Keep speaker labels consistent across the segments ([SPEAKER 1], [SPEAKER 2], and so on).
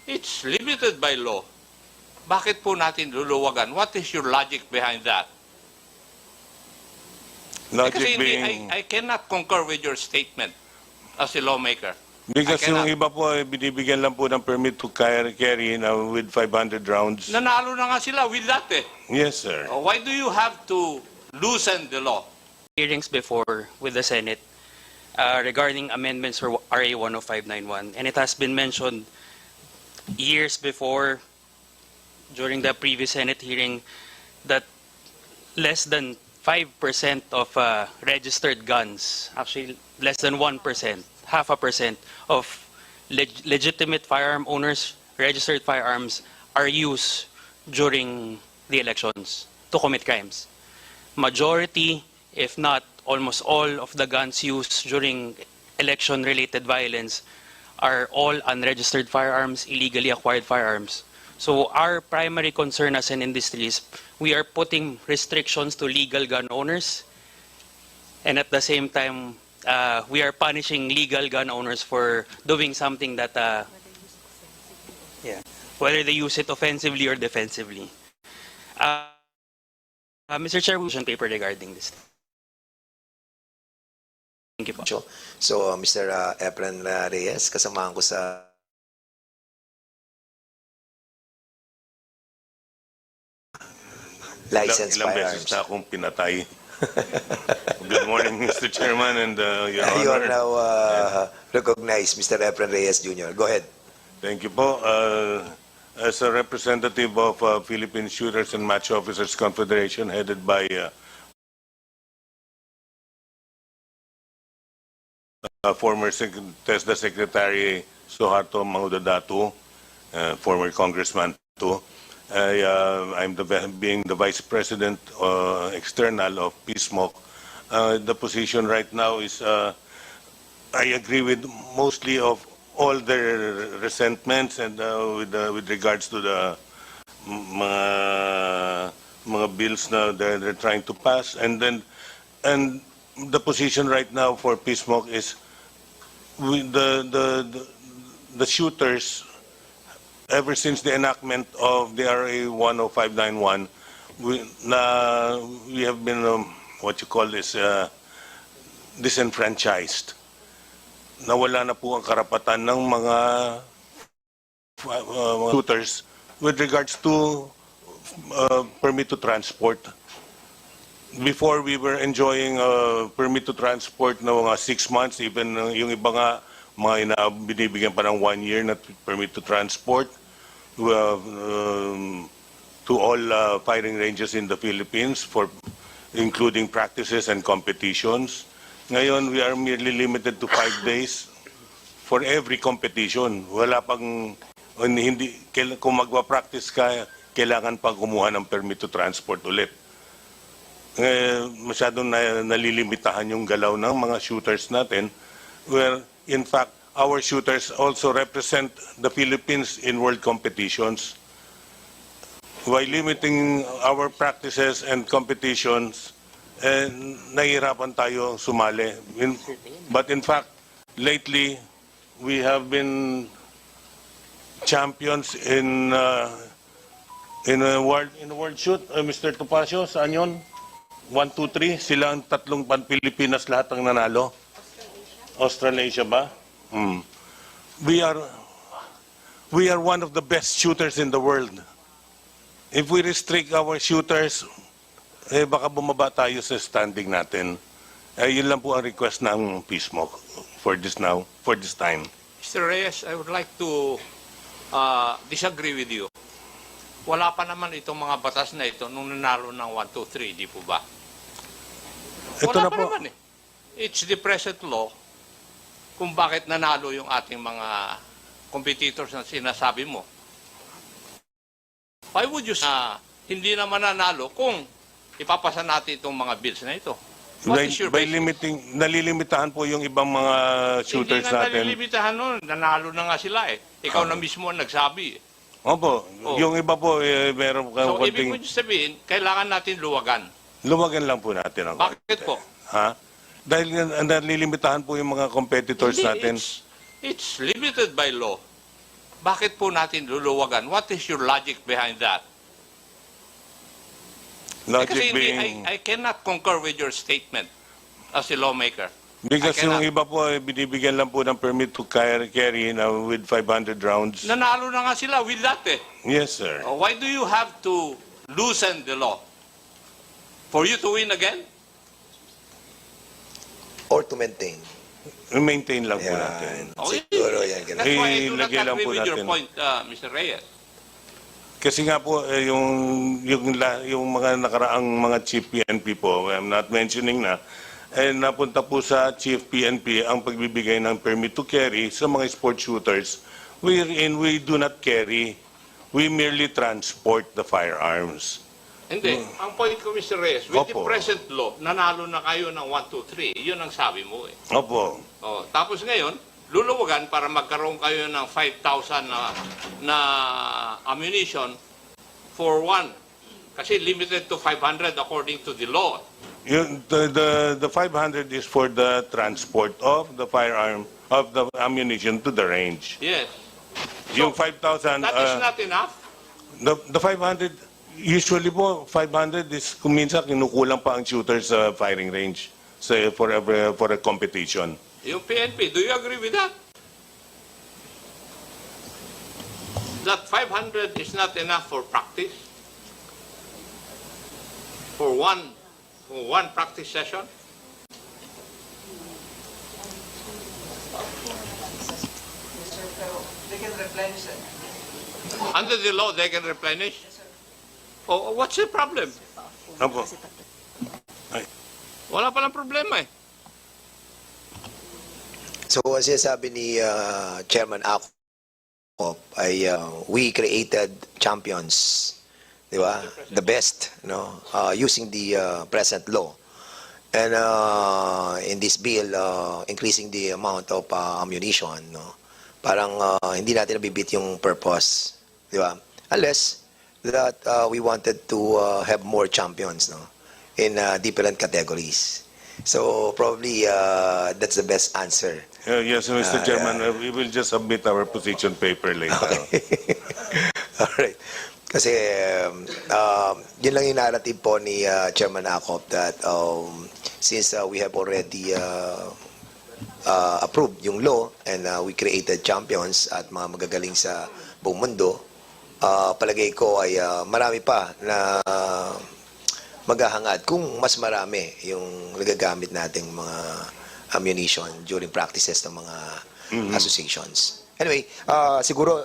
[SPEAKER 1] It's limited by law. Bakit po natin luluwagan? What is your logic behind that?
[SPEAKER 2] Logic
[SPEAKER 1] Kasi
[SPEAKER 2] being...
[SPEAKER 1] I cannot concur with your statement as a lawmaker.
[SPEAKER 2] Because
[SPEAKER 1] I
[SPEAKER 2] yung
[SPEAKER 1] cannot.
[SPEAKER 2] iba po, binibigyan lang po ng permit to carry with 500 rounds.
[SPEAKER 1] Nanalo na nga sila with that eh.
[SPEAKER 2] Yes, sir.
[SPEAKER 1] Why do you have to loosen the law?
[SPEAKER 3] Hearings before with the Senate regarding amendments for RA 10591, and it has been mentioned years before during the previous Senate hearing that less than 5% of registered guns, actually less than 1%, 0.5% of legitimate firearm owners, registered firearms are used during the elections to commit crimes. Majority, if not almost all of the guns used during election-related violence are all unregistered firearms, illegally acquired firearms. So our primary concern as an industry is we are putting restrictions to legal gun owners, and at the same time, we are punishing legal gun owners for doing something that, whether they use it offensively or defensively. Mr. Chair, motion paper regarding this. Thank you po.
[SPEAKER 4] So, Mr. Efren Reyes, kasamahan ko sa licensed
[SPEAKER 2] Ilang
[SPEAKER 4] firearms.
[SPEAKER 2] beses na akong pinatay. Good morning, Mr. Chairman and Your Honor.
[SPEAKER 4] You are now recognized, Mr. Efren Reyes Jr. Go ahead.
[SPEAKER 2] Thank you po. As a representative of Philippine Shooters and Match Officers Confederation headed by former TESDA Secretary Suharto Mangudadatu, former Congressman too. I'm being the Vice President External of PSMOC. The position right now is I agree with mostly of all their resentments and with regards to the mga bills na they're trying to pass, and the position right now for PSMOC is the shooters. Ever since the enactment of the RA 10591, we have been what you call this disenfranchised. Nawala na po ang karapatan ng mga shooters with regards to permit to transport. Before, we were enjoying permit to transport na mga 6 months, even yung iba nga mga binibigyan pa ng 1 year na permit to transport to all firing ranges in the Philippines, including practices and competitions. Ngayon, we are merely limited to 5 days for every competition. Wala pang, kung magwa-practice ka, kailangan pang kumuha ng permit to transport ulit. Masyadong nalilimitahan yung galaw ng mga shooters natin, where in fact, our shooters also represent the Philippines in world competitions. By limiting our practices and competitions, nahihirapan tayo sumali. But in fact, lately, we have been champions in world shoot. Mr. Topacio, saan yun? 1, 2, 3, sila ang tatlong pan-Pilipinas lahat ang nanalo. Australasia ba? We are one of the best shooters in the world. If we restrict our shooters, baka bumaba tayo sa standing natin. Yun lang po ang request ng PSMOC for this time.
[SPEAKER 1] Mr. Reyes, I would like to disagree with you. Wala pa naman itong mga batas na ito nung nanalo ng 1, 2, 3, di po ba?
[SPEAKER 2] Ito
[SPEAKER 1] Wala
[SPEAKER 2] na
[SPEAKER 1] pa
[SPEAKER 2] po.
[SPEAKER 1] naman eh. It's the present law kung bakit nanalo yung ating mga competitors na sinasabi mo. Why would you say hindi naman nanalo kung ipapasa natin itong mga bills na ito? What is your
[SPEAKER 2] By
[SPEAKER 1] basis?
[SPEAKER 2] nalilimitahan po yung ibang mga shooters
[SPEAKER 1] Hindi na
[SPEAKER 2] natin.
[SPEAKER 1] nalilimitahan nun. Nanalo na nga sila eh. Ikaw na mismo ang nagsabi eh.
[SPEAKER 2] Opo,
[SPEAKER 1] Oh.
[SPEAKER 2] yung iba po, meron
[SPEAKER 1] So, ibig
[SPEAKER 2] konting...
[SPEAKER 1] mo sabihin, kailangan natin luwagan.
[SPEAKER 2] Luwagan lang po natin ang
[SPEAKER 1] Bakit po?
[SPEAKER 2] Ha? Dahil nalilimitahan po yung mga competitors
[SPEAKER 1] Hindi,
[SPEAKER 2] natin.
[SPEAKER 1] it's limited by law. Bakit po natin luluwagan? What is your logic behind that?
[SPEAKER 2] Logic
[SPEAKER 1] Kasi
[SPEAKER 2] being...
[SPEAKER 1] I cannot concur with your statement as a lawmaker.
[SPEAKER 2] Because
[SPEAKER 1] I cannot.
[SPEAKER 2] yung iba po, binibigyan lang po ng permit to carry na with 500 rounds.
[SPEAKER 1] Nanalo na nga sila with that eh.
[SPEAKER 2] Yes, sir.
[SPEAKER 1] Why do you have to loosen the law? For you to win again?
[SPEAKER 4] Or to maintain.
[SPEAKER 2] Maintain lang po
[SPEAKER 4] Yan.
[SPEAKER 2] natin.
[SPEAKER 1] Okay.
[SPEAKER 4] Siguro yan.
[SPEAKER 1] That's why I do not
[SPEAKER 2] Ilagay lang
[SPEAKER 1] agree
[SPEAKER 2] po
[SPEAKER 1] with your
[SPEAKER 2] natin.
[SPEAKER 1] point, Mr. Reyes.
[SPEAKER 2] Kasi nga po, yung mga nakaraang mga chief PNP po, I'm not mentioning na, napunta po sa chief PNP ang pagbibigay ng permit to carry sa mga sport shooters wherein we do not carry, we merely transport the firearms.
[SPEAKER 1] Hindi. Ang point ko, Mr. Reyes, with the
[SPEAKER 2] Opo.
[SPEAKER 1] present law, nanalo na kayo ng 1, 2, 3. Yun ang sabi mo eh.
[SPEAKER 2] Opo.
[SPEAKER 1] Tapos ngayon, luluwagan para magkaroon kayo ng 5,000 na ammunition for one. Kasi limited to 500 according to the law.
[SPEAKER 2] The 500 is for the transport of the firearm, of the ammunition to the range.
[SPEAKER 1] Yes.
[SPEAKER 2] Yung 5,000,
[SPEAKER 1] That is not enough.
[SPEAKER 2] the 500, usually po, 500 is kuminsan kinukulang pa ang shooter sa firing range for a competition.
[SPEAKER 1] Yung PNP, do you agree with that? That 500 is not enough for practice? For one practice session?
[SPEAKER 5] They can replenish it.
[SPEAKER 1] Under the law, they can replenish? Oh, what's the problem?
[SPEAKER 2] Opo.
[SPEAKER 1] Wala palang problema eh.
[SPEAKER 4] So, ang sinasabi ni Chairman Acop ay we created champions, di ba? The best, no? Using the present law. And in this bill, increasing the amount of ammunition, no? Parang hindi natin nabibit yung purpose, di ba? Unless that we wanted to have more champions, no? In different categories. So probably that's the best answer.
[SPEAKER 2] Yes, Mr. Chairman, we will just submit our position paper later.
[SPEAKER 4] All right. Kasi yun lang yung narrative po ni Chairman Acop that since we have already approved yung law and we created champions at mga magagaling sa buong mundo, palagay ko ay marami pa na maghahangad kung mas marami yung nagagamit nating mga ammunition during practices ng mga associations. Anyway, siguro,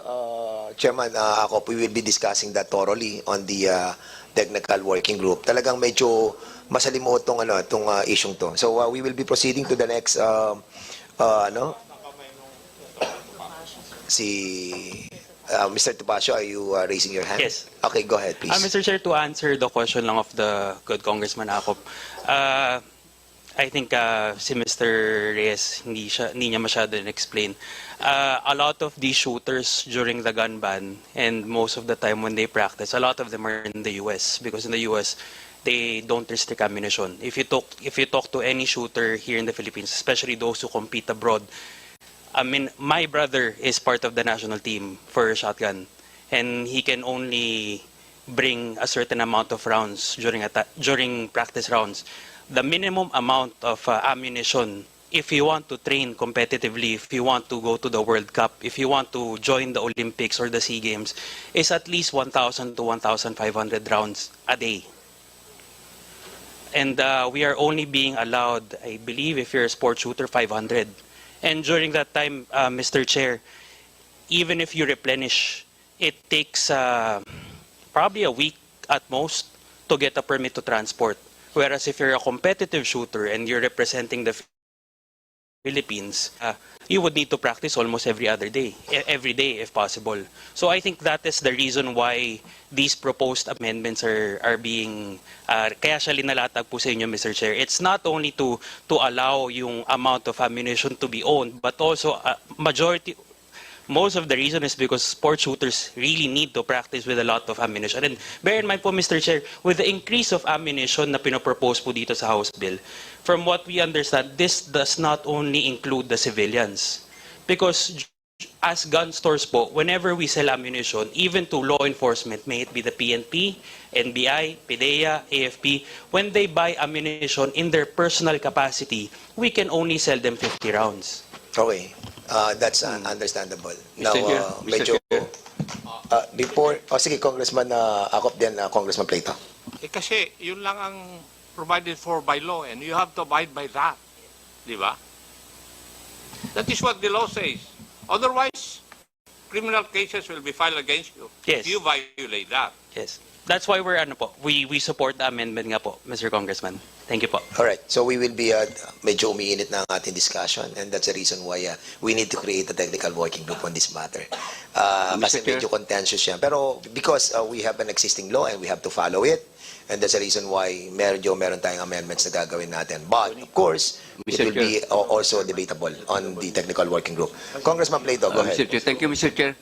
[SPEAKER 4] Chairman Acop, we will be discussing that thoroughly on the technical working group. Talagang medyo masalimuot tong isyung to. So we will be proceeding to the next Mr. Topacio, are you raising your hand?
[SPEAKER 3] Yes.
[SPEAKER 4] Okay, go ahead, please.
[SPEAKER 3] Mr. Chair, to answer the question lang of the good Congressman Acop, I think si Mr. Reyes, hindi niya masyado explain. A lot of these shooters during the gun ban and most of the time when they practice, a lot of them are in the US because in the US, they don't restrict ammunition. If you talk to any shooter here in the Philippines, especially those who compete abroad, I mean, my brother is part of the national team for shotgun, and he can only bring a certain amount of rounds during practice rounds. The minimum amount of ammunition, if you want to train competitively, if you want to go to the World Cup, if you want to join the Olympics or the SEA Games, is at least 1,000 to 1,500 rounds a day. And we are only being allowed, I believe, if you're a sport shooter, 500. And during that time, Mr. Chair, even if you replenish, it takes probably a week at most to get a permit to transport. Whereas if you're a competitive shooter and you're representing the Philippines, you would need to practice almost every day if possible. So I think that is the reason why these proposed amendments are being, kaya siya linalatag po sa inyo, Mr. Chair. It's not only to allow yung amount of ammunition to be owned, but also most of the reason is because sport shooters really need to practice with a lot of ammunition. And bear in mind po, Mr. Chair, with the increase of ammunition na pinopropose po dito sa House Bill, from what we understand, this does not only include the civilians. Because as gun stores po, whenever we sell ammunition, even to law enforcement, may it be the PNP, NBI, PDEA, AFP, when they buy ammunition in their personal capacity, we can only sell them 50 rounds.
[SPEAKER 4] Okay. That's understandable. Now,
[SPEAKER 5] Mr. Chair,
[SPEAKER 4] medyo,
[SPEAKER 5] Mr. Chair.
[SPEAKER 4] before, sige, Congressman Akop din, Congressman Plato.
[SPEAKER 1] Kasi yun lang ang provided for by law and you have to abide by that. Di ba? That is what the law says. Otherwise, criminal cases will be filed against you
[SPEAKER 3] Yes.
[SPEAKER 1] if you violate that.
[SPEAKER 3] Yes. That's why we support the amendment nga po, Mr. Congressman. Thank you po.
[SPEAKER 4] All right. So we will be, medyo umiinit na ang ating discussion and that's the reason why we need to create a technical working group on this matter. Kasi
[SPEAKER 5] Chair.
[SPEAKER 4] medyo contentious yan. Pero because we have an existing law and we have to follow it, and that's the reason why meron tayong amendments na gagawin natin. But, of course, it
[SPEAKER 5] Mr.
[SPEAKER 4] will be also debatable on the technical working group. Congressman Plato, go ahead.
[SPEAKER 5] Mr. Chair, thank you, Mr. Chair.